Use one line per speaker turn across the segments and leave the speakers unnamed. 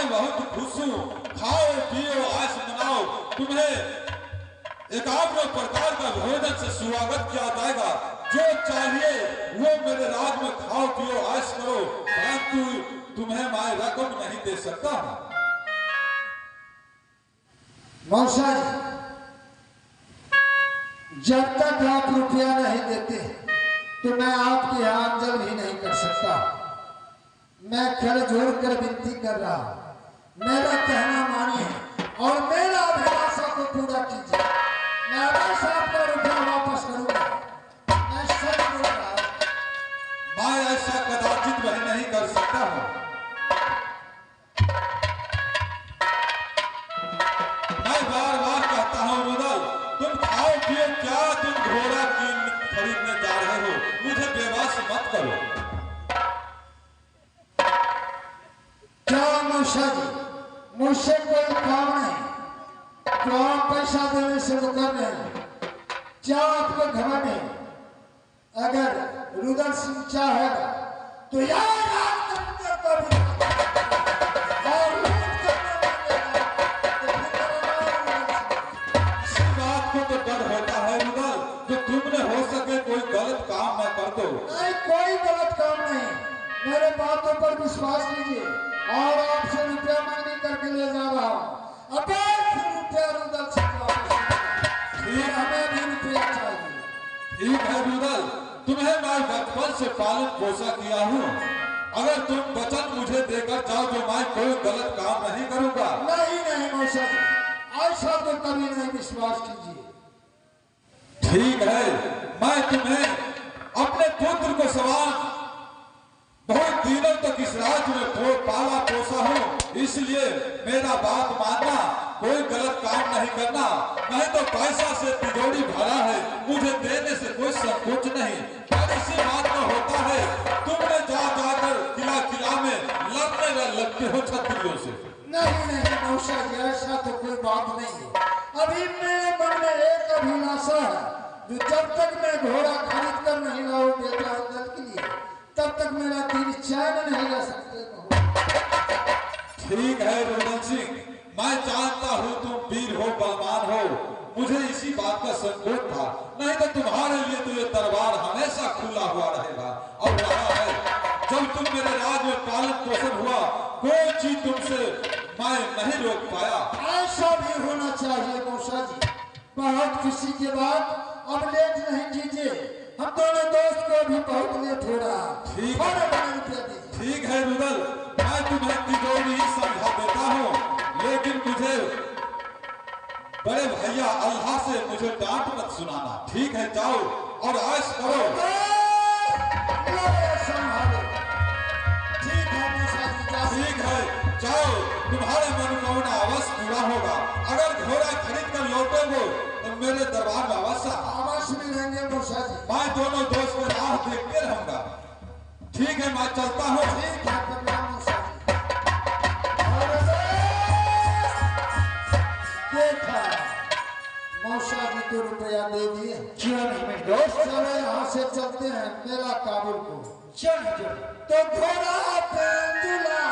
मैं बहुत खुश हूँ। खाओ पियो आश मनाओ, तुम्हें एकाग्र प्रकार का भोजन से स्वागत किया जाएगा। जो चाहिए वो मेरे राज में खाओ पियो ऐश करो, परंतु तुम्हें मैं रकम नहीं दे सकता।
मौसा जब तक आप रुपया नहीं देते तो मैं आपके यहाँ अंजल भी नहीं कर सकता। मैं कर जोड़ कर विनती कर रहा हूँ, मेरा कहना मानिए और मेरा अभिलाषा को पूरा कीजिए। मैं बस आपका रुपया वापस करूंगा। मैं सच बोल रहा हूं।
मैं ऐसा कदाचित वह नहीं कर सकता हूं। मैं बार बार कहता हूं रुदल, तुम खाओ पियो, क्या तुम घोड़ा खरीदने जा रहे हो? मुझे बेबस मत करो।
क्या मौसा जी, मुझसे कोई काम नहीं तो आप पैसा देने से मुकर रहे हैं? क्या आपको घमंड है? अगर रुदल सिंह चाहेगा तो यार
इसी बात को तो डर होता है रुदल, जो तुमने हो सके कोई गलत काम न कर दो।
नहीं, कोई गलत काम नहीं, मेरे बातों पर विश्वास कीजिए और आपसे रुपया मांगने करके ले जा रहा हूँ। अब रुपया रुदल से हमें भी रुपया चाहिए।
ठीक है रुदल, तुम्हें मैं बचपन से पालन पोषण किया हूँ। अगर तुम वचन मुझे देकर जाओ तो मैं कोई गलत काम नहीं करूँगा।
नहीं नहीं मौसा जी, ऐसा तो कभी नहीं, विश्वास कीजिए।
ठीक है, मैं तुम्हें अपने पुत्र को समान बहुत दिनों तक इस राज्य में पाला पोसा हूँ, इसलिए मेरा बात मानना, कोई गलत काम नहीं करना। नहीं तो पैसा से तिजोरी भरा है, मुझे देने से कोई संकोच नहीं। पर इसी बात में होता है, तुमने जाकर किला किला में लड़ने लगते हो छत्रियों से।
नहीं नहीं मौसा जी, ऐसा तो कोई बात नहीं है। अभी मेरे मन में एक अभिलाषा है, जो जब तक मैं घोड़ा खरीद कर नहीं लाऊं बेटा अंजल के लिए, तब तक मेरा दिल चैन नहीं रह सकते।
ठीक है रुदल सिंह, मैं जानता हूँ तुम वीर हो, बलवान हो, मुझे इसी बात का संकोच था। नहीं तो तुम्हारे लिए तो ये दरबार हमेशा खुला हुआ रहेगा और रहा है। जब तुम मेरे राज में पालन पोषण हुआ, कोई चीज तुमसे मैं नहीं रोक पाया।
ऐसा भी होना चाहिए मौसा जी। बहुत खुशी के बाद अब लेट नहीं कीजिए, हम दोनों दोस्त को भी बहुत लेट हो रहा।
ठीक है, ठीक है रुदल, मैं तुम्हें तिजोरी समझा देता हूँ, लेकिन मुझे बड़े भैया अल्लाह से मुझे डांट मत सुनाना। ठीक है, जाओ और ऐश करो। ठीक है, जाओ, तुम्हारे मनोकामना अवश्य पूरा होगा। अगर घोड़ा खरीद कर लौटोगे तो मेरे दरबार में अवश्य
मिलेंगे मौसा जी।
मैं दोनों दोस्त को राह देखते रहूंगा। ठीक है, मैं चलता हूँ।
ठीक है मौसा जी। देखा मौसा जी को रुपया दे दिए।
क्यों नहीं मेरे दोस्त?
चलो यहाँ से चलते हैं मेला काबुल को।
चल
तो घोड़ा पे दूल्हा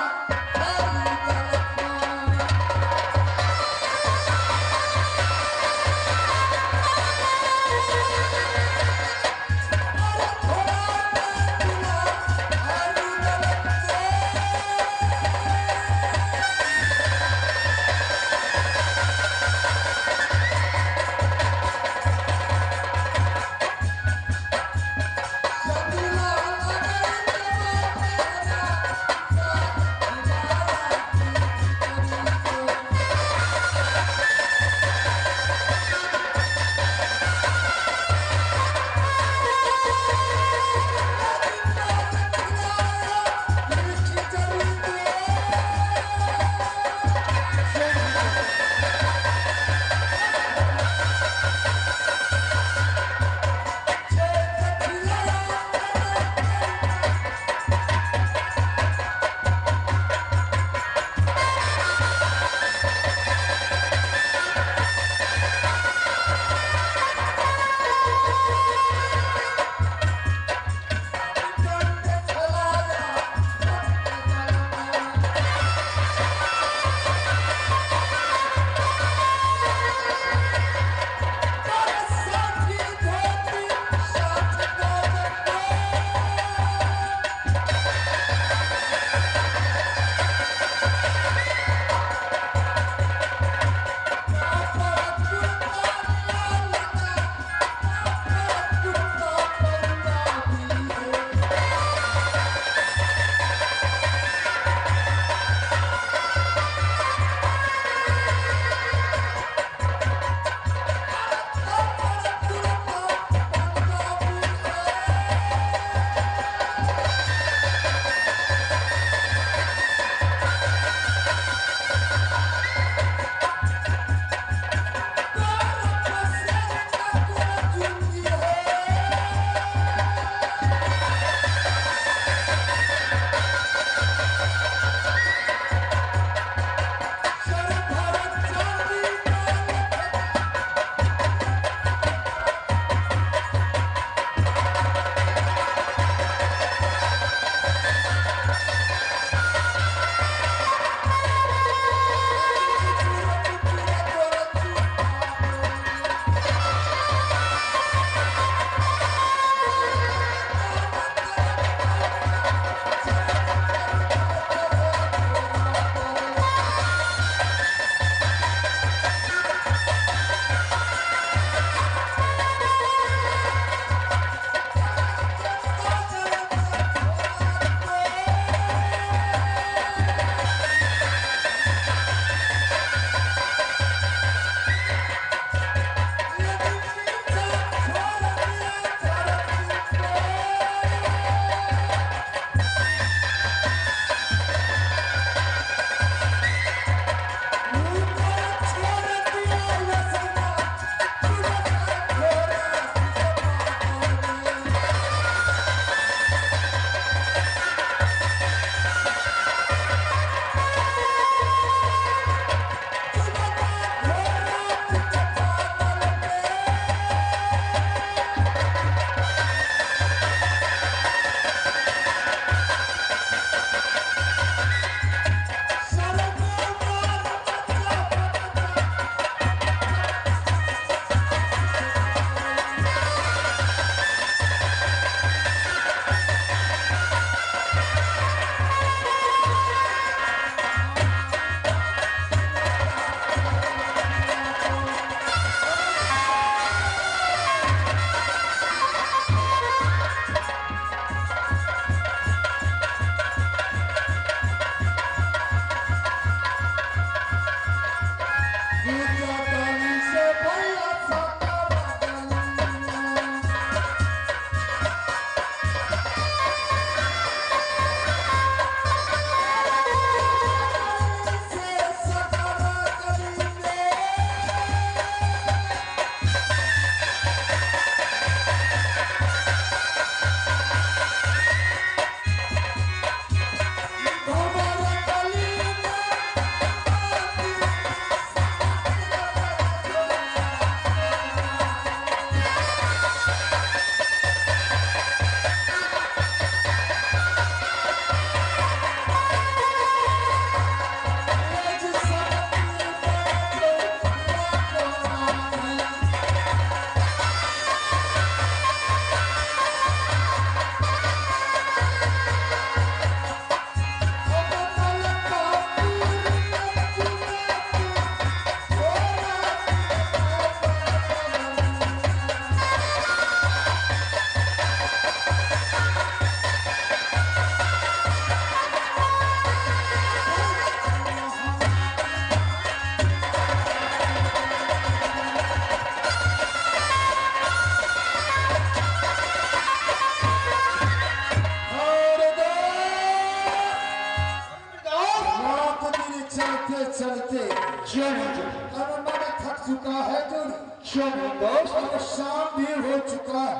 चलते चलते
क्यों नहीं
अब मन थक चुका है जोड़ी,
क्यों नहीं दोस्त?
अब शाम भी हो चुका है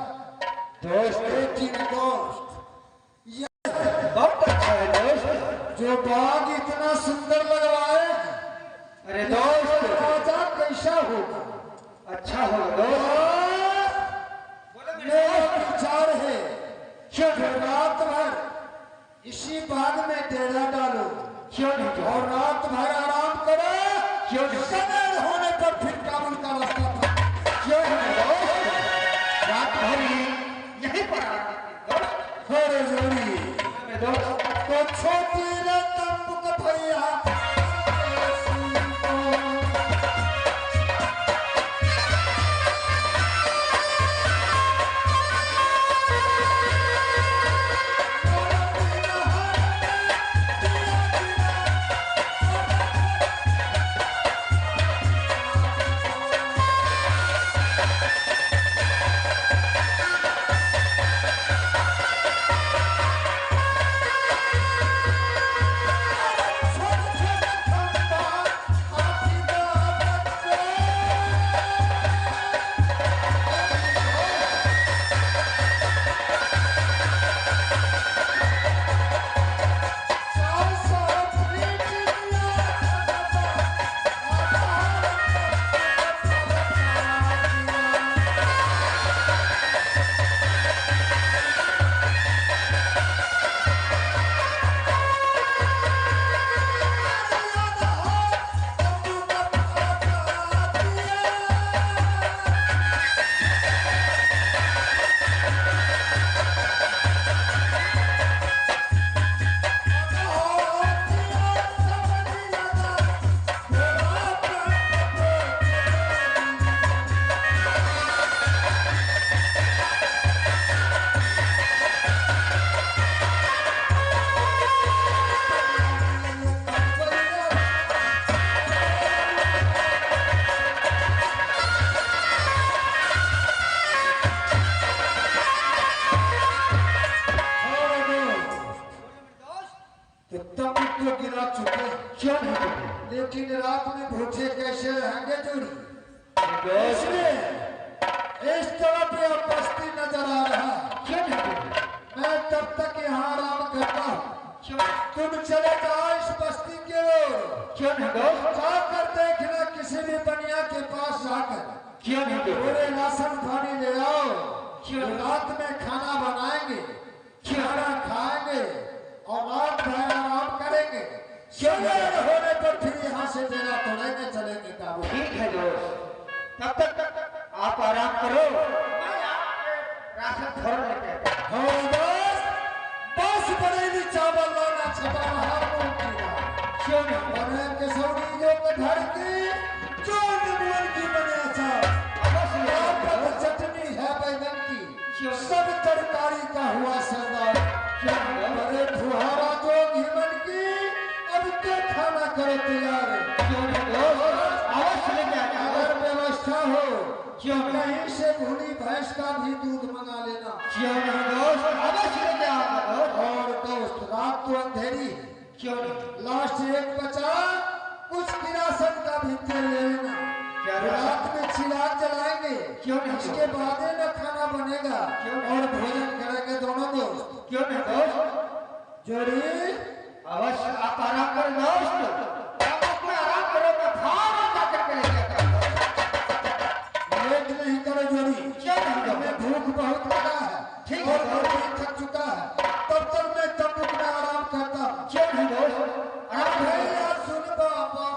दोस्त
लेकिन दोस्त
बहुत अच्छा है दोस्त।
जो बाग इतना सुंदर लगवाए हैं,
अरे दोस्त
राजा कैसा होगा?
अच्छा हो दोस्त।
मेरा विचार है
क्यों
कि रात भर इसी बाग में डेरा डालो
क्यों नहीं
और रात भर आराम करो,
क्यों नहीं?
समय होने पर फिर काबुल का रास्ता पकड़ो।
क्यों नहीं दोस्त? रात भर यहीं पर आराम करेंगे
अरे जोड़ी
दोस्त।
तो छोटी रतन का भैया तो गिरा चुके,
क्यों नहीं
लेकिन रात में भूखे कैसे रहेंगे जोड़ी?
दोस्त?
इसलिए इस तरफ यह बस्ती नजर आ रहा है,
क्यों नहीं?
मैं तब तक यहाँ आराम करता हूँ,
क्यों
तुम चले जाओ इस बस्ती के ओर,
क्यों नहीं दोस्त?
जाकर देखना किसी भी बनिया के पास जाकर
क्यों नहीं दोस्त?
पूरे राशन पानी ले आओ,
क्यों?
रात में खाना बनाएंगे, खाना खाएंगे और रात भर आराम करेंगे, सवेर होने पर फिर यहाँ से डेरा तोड़ेंगे, चलेंगे काबू।
ठीक है दोस्त, तब तक आप आराम करो, मैं आपके राशन थोड़ा लेके आता हूं।
हाँ दोस्त, बस बरेली चावल लाना छपा रहा की बात।
क्यों नहीं?
बने कसौड़ी जो कटहर की, जो नींबू की बने अचार, आपका चटनी है बैगन की, सब तरकारी का हुआ सरदार। अरे फुहारा जो घीमन की, अब तो खाना करो तैयार।
क्यों नहीं दोस्त? अवश्य लेके आना।
अगर व्यवस्था हो
क्यों नहीं?
कहीं से भूली भैंस का भी दूध मंगा लेना।
क्यों नहीं दोस्त? अवश्य लेके आना दोस्त।
और दोस्त रात तो अंधेरी है,
क्यों नहीं?
लास्ट एक बचा, कुछ किरासन का भी तेल ले लेना।
क्या
रात में चिराग जलाएंगे,
क्यों नहीं?
उसके बाद ही न खाना बनेगा
क्यों?
और भोजन करेंगे दोनों दोस्त।
क्यों नहीं दोस्त?
जोड़ी
अवश्य आप आराम करो दोस्त। आप अपना आराम करो, मैं फार जाकर के लेके आता हूं।
लेट नहीं करो जोड़ी,
क्यों नहीं दोस्त?
हमें भूख बहुत लगा है,
ठीक
और
है।
भी थक चुका है, तब तक मैं तंबू में आराम करता हूँ।
क्यों नहीं दोस्त? आराम करो।
भैया सुन बाबा,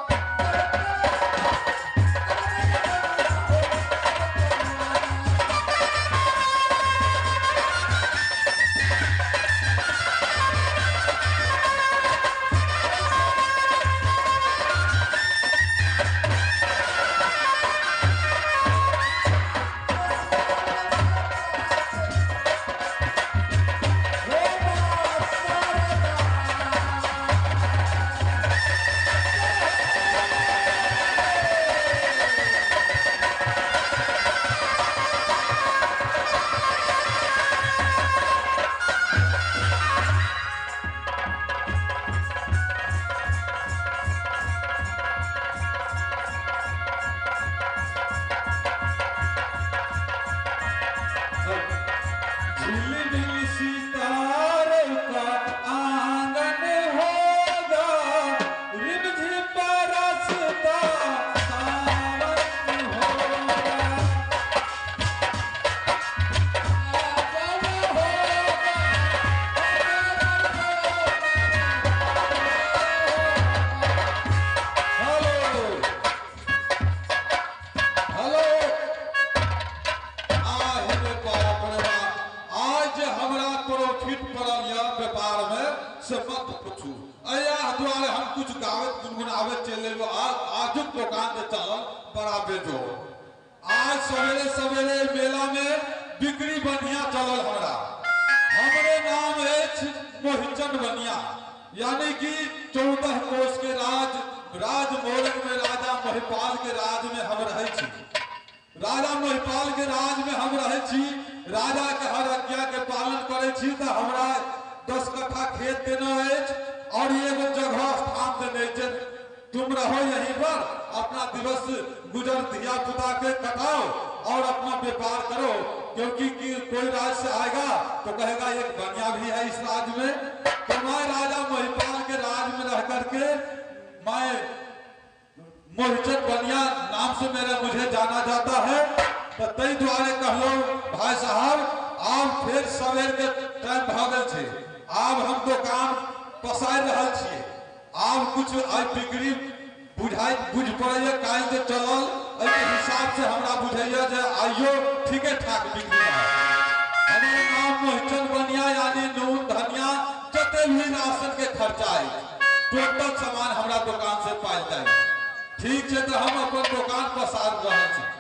दुआरे हम कुछ गावत गुनगुनावत चले लो आजुक दुकान पे चलल बड़ा बेजोर। आज सवेरे सवेरे मेला में बिक्री बढ़िया चलल हमरा। हमरे नाम है मोहिचंद बनिया, यानी कि 14 कोष के राज मोरंग में राजा महिपाल के राज में हम रहे छी। राजा महिपाल के राज में हम रहे छी, राजा के हर आज्ञा के पालन करे छी। तो हमरा 10 कट्ठा खेत देना है और एगो जगह स्थान देने छै। तुम रहो यहीं पर, अपना दिवस गुजर धिया पुता के कटाओ और अपना व्यापार करो, क्योंकि कोई राज से आएगा तो कहेगा एक बनिया भी है इस राज में। तो मैं राजा महिपाल के राज में रह करके मैं मोहिचंद बनिया नाम से मुझे जाना जाता है। तो तई द्वारे कहलो भाई साहब आप फिर सवेर के टाइम भागल छे, अब हम दुकान पसार रहल छिए। आप कुछ आई बिक्री बुझ पड़े काल जे चलल हिसाब से हमरा बुझैया जे आइयो ठीके ठाक बिक्री है। हमारे नाम मोहिचंद बनिया, यानी नून धनिया जते भी राशन के खर्चा है टोटल सामान हमरा दुकान से पाइल जाए। ठीक है, तो हम अपन दुकान पसार रहल छी।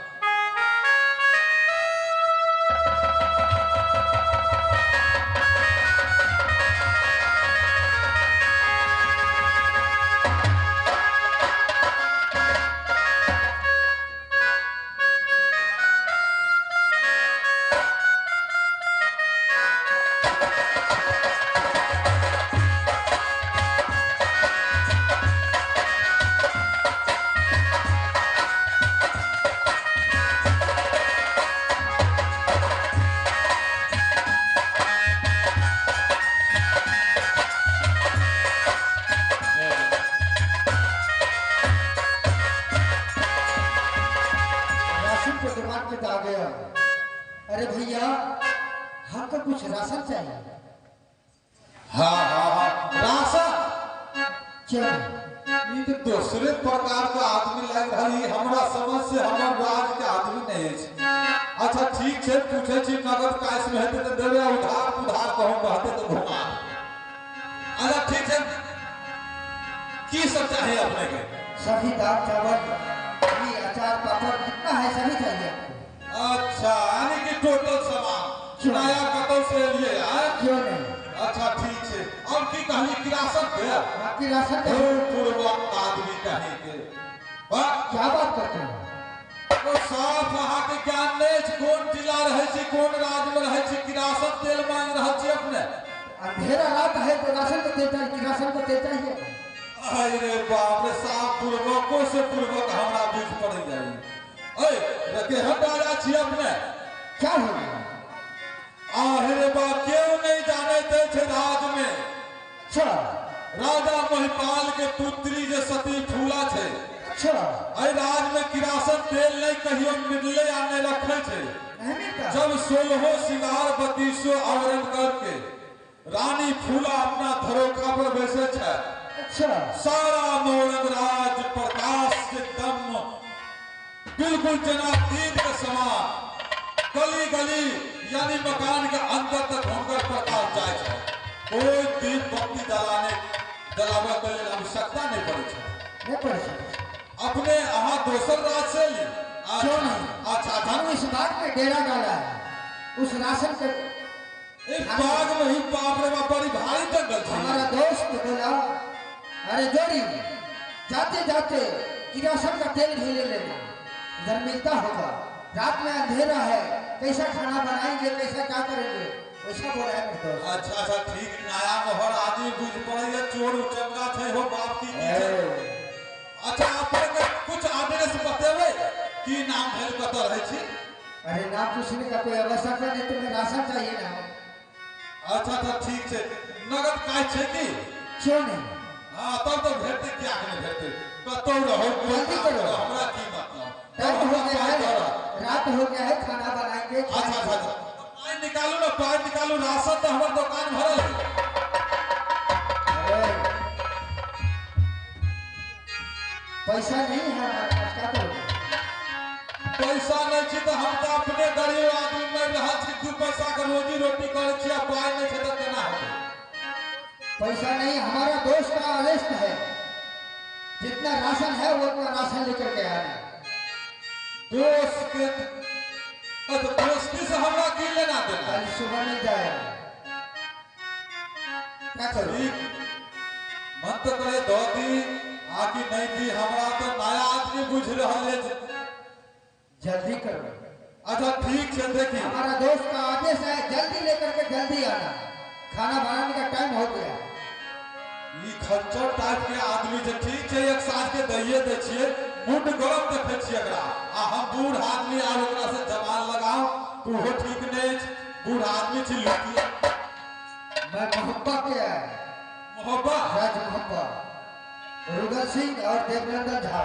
अरे भैया हमको कुछ राशन चाहिए।
हाँ राशन
क्यों?
ये तो दूसरे प्रकार का आदमी लग रही, हमरा समझ से हमर राज के आदमी नहीं है। अच्छा ठीक है, पूछे छी नगद कैश में हेते तो देवे, उधार कहूं कहते तो घुमा। अच्छा ठीक है, की सब चाहिए अपने के?
सभी दाल चावल अचार पापड़ जितना है सभी चाहिए।
अच्छा, यानी कि टोटल सामान नया कतौ से लिए है?
क्यों नहीं?
अच्छा ठीक है, और की कहली किरासन पे?
किरासन पे
पूर्वक आदमी कहे के
क्या बात करते हैं?
तो साफ वहां के ज्ञान नहीं, कौन जिला रहे छी, कौन राज्य में रहे छी, किरासन तेल मांग रहे छी अपने?
अंधेरा रात है तो राशन तो देता है, किरासन तो देता ही है।
अरे बाप रे, साफ पूर्वकों से पूर्वक हमरा बीच पड़ जाए। रखे हटाया छी अपने
क्या हो गया?
अरे बा क्यों नहीं जाने थे राज में?
अच्छा,
राजा महिपाल के पुत्री जे सती फूला थे।
अच्छा,
राज में किरासन तेल नहीं कहियो मिलले या नहीं रखे थे। जब 16 सिंगार 32 आवरण करके रानी फूला अपना धरोखा पर बैसे छे।
अच्छा,
सारा मोरंग राज प्रकाश के दम बिल्कुल जना दिन के समान गली गली यानी मकान के अंदर तक होकर प्रकाश जाए छे। कोई दीप बत्ती जलावे के लिए आवश्यकता नहीं पड़े छे। अपने अहाँ दोसर राज से ली?
क्यों नहीं?
अच्छा,
हम इस बाग में डेरा डाला है, उस राशन के
एक बाग में ही बाप रे बाप बड़ी भारी जंगल थी।
हमारा दोस्त बोला, अरे जोड़ी जाते जाते किरासन का तेल भी ले लेना, इधर मिलता होगा। रात में अंधेरा है, कैसा खाना बनाएंगे, कैसा क्या करेंगे, वैसा बोला है मेरे दोस्त।
अच्छा ठीक, नया मोहर आदमी बुझ पड़े, चोर उचंगा थे हो बाप की। अच्छा आप कुछ एड्रेस बतेबे की नाम भेल कत रहे छी?
अरे नाम पूछने का कोई आवश्यकता नहीं, तुम्हें राशन चाहिए ना।
अच्छा ठीक है, नगद काय छे की?
क्यों नहीं?
हाँ तब तो भेटते, क्या नहीं भेटते, तो रहो
जल्दी करो,
हमरा की मतलब
टाइम हो गया है, रात हो गया है, खाना बनाएंगे।
अच्छा पानी निकालो ना, पानी निकालो, राशन तो हमारे दुकान भरल है।
पैसा नहीं है हमारे पास, क्या करोगे?
पैसा नहीं छी तो हम तो अपने गरीब आदमी में रह छी, 2 पैसा के रोजी रोटी करे छी, पाई नहीं छै तो केना होते?
पैसा नहीं, हमारा दोस्त का आदेश है, जितना राशन है वो उतना राशन लेकर के आना।
दोस्त के तो दोस्ती से हमरा की लेना देना?
कल सुबह मिल जाएगा। क्या करूं?
ठीक मन तो करे दो दी आकी नहीं दी, हमरा तो नया आदमी बुझ रहा है।
जल्दी करो।
अच्छा ठीक है, देखिए
हमारा दोस्त का आदेश है, जल्दी लेकर के जल्दी आना, खाना बनाने का टाइम हो गया।
ई खच्चर टाइप के आदमी जे ठीक है, एक साथ के दइए दे छिए, मुंड गरम देखे छिए एकरा। आ हम बूढ़ आदमी आ ओकरा से जवान लगाओ तो हो ठीक नहीं। बूढ़ आदमी छी लुटिया।
मैं मोहब्बत के है,
मोहब्बत
राज मोहब्बत, रुदल सिंह और देवनंदन झा।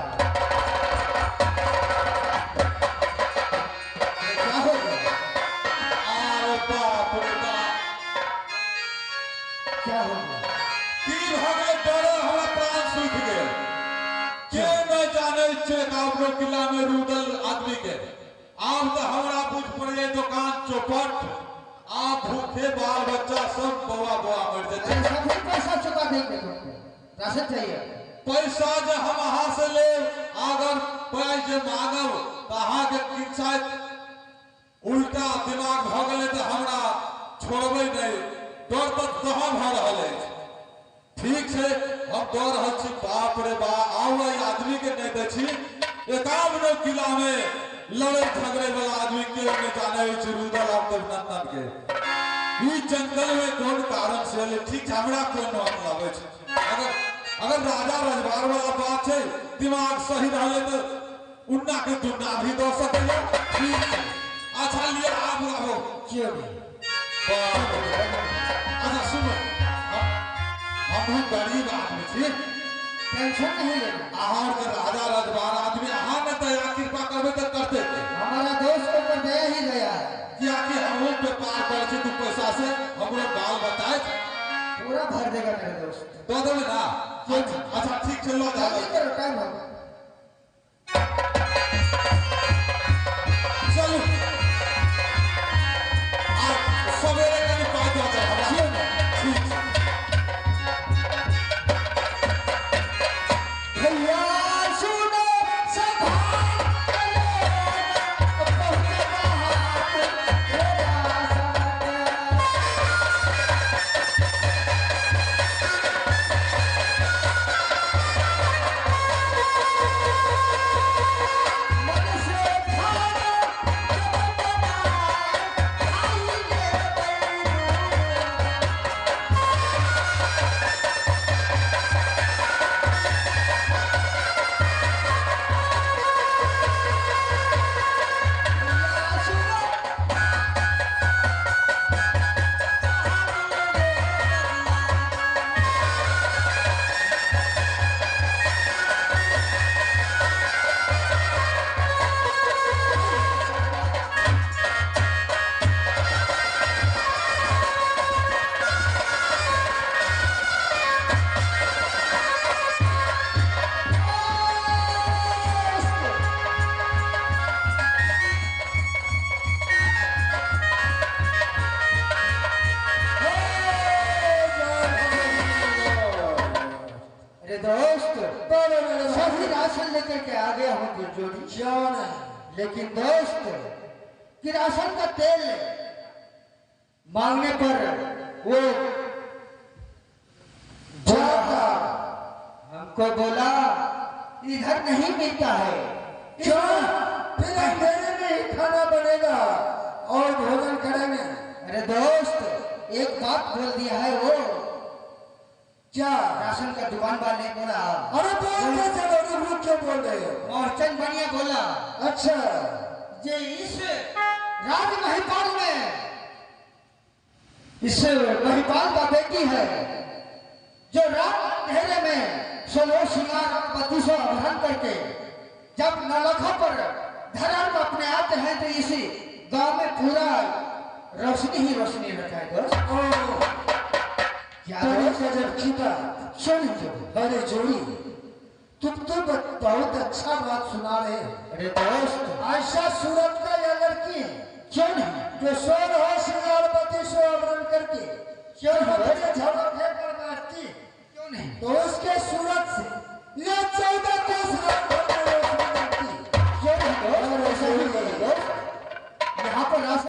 क्या हो गया?
अरे बाप रे बाप,
क्या हो गया?
तीन हो गए डरे हमरा प्राण सूख गए। के न जाने छे काबरो किला में रुदल आदमी के। आब तो हमरा बुझ पड़े दुकान चौपट। आप भूखे बाल बच्चा सब बवा बवा मर जाते।
अरे सभी पैसा चुका देंगे तुमको, राशन चाहिए।
पैसा जो हम अहाँ से ले, अगर पैसा जे मांगब तो अहाँ के शायद उल्टा दिमाग भ गए तो हमरा छोड़बे नहीं। डर तो दहा भ रहा है। ठीक है, हम दौड़ रहा छी। बाप रे बाप, आओ आदमी के नहीं दे छी। एकावन किला में लड़े झगड़े वाला आदमी के में जाने रुदल और देवनंदन के ई जंगल में कौन कारण से ले? ठीक हमरा कोई नाम लावे छै। अगर राजा रजवार वाला बात है, दिमाग सही रहे तो उन्ना के दुन्ना भी दो सके। ठीक है, अच्छा लिए आप लाओ।
क्यों?
अच्छा सुनो, हम गरीब आदमी छी,
टेंशन नहीं लेना।
आहार के राजा रजवार आदमी आहार ने दया कृपा करबे तो करते थे।
हमारा दोस्त को तो दया ही गया है।
क्या कि हम व्यापार करे छी, तू पैसा से हमरो बाल बताए
पूरा भर देगा मेरे दोस्त।
दो देबे ना? अच्छा ठीक है, लो जा।
जल्दी करो, टाइम हो गया।
चलो आज सवेरे कहीं पाँच बजे हमरा। ठीक है।
भैया सुनो सभा सभी राशन लेकर के आ गया हूँ जोड़ी। क्यों नहीं? लेकिन दोस्त कि राशन का तेल मांगने पर वो हमको बोला इधर नहीं मिलता है।
क्यों? फिर अंधेरे में ही खाना बनेगा और भोजन करेंगे।
अरे दोस्त एक बात बोल दिया है वो,
क्या?
राशन का दुकान वाले बोला।
अरे बोलते चलो, रुक क्यों बोल रहे हो?
मोहचंद बढ़िया बोला।
अच्छा,
जे इस राज महिपाल में इस महिपाल का बेटी है जो रात अंधेरे में सोलो सिंगार बत्ती से अपहरण करके जब नलखा पर धर्म अपने आते हैं तो इसी गांव में पूरा रोशनी ही रोशनी रहता है दोस्त। क्या
गजब की बात। सुन अरे जोड़ी, तुम तो बहुत अच्छा बात सुना रहे हो।
अरे दोस्त
ऐसा सूरत का यह लड़की है
क्यों नहीं?
जो सोन हो श्रृंगार पति से अपहरण करके क्यों झड़क है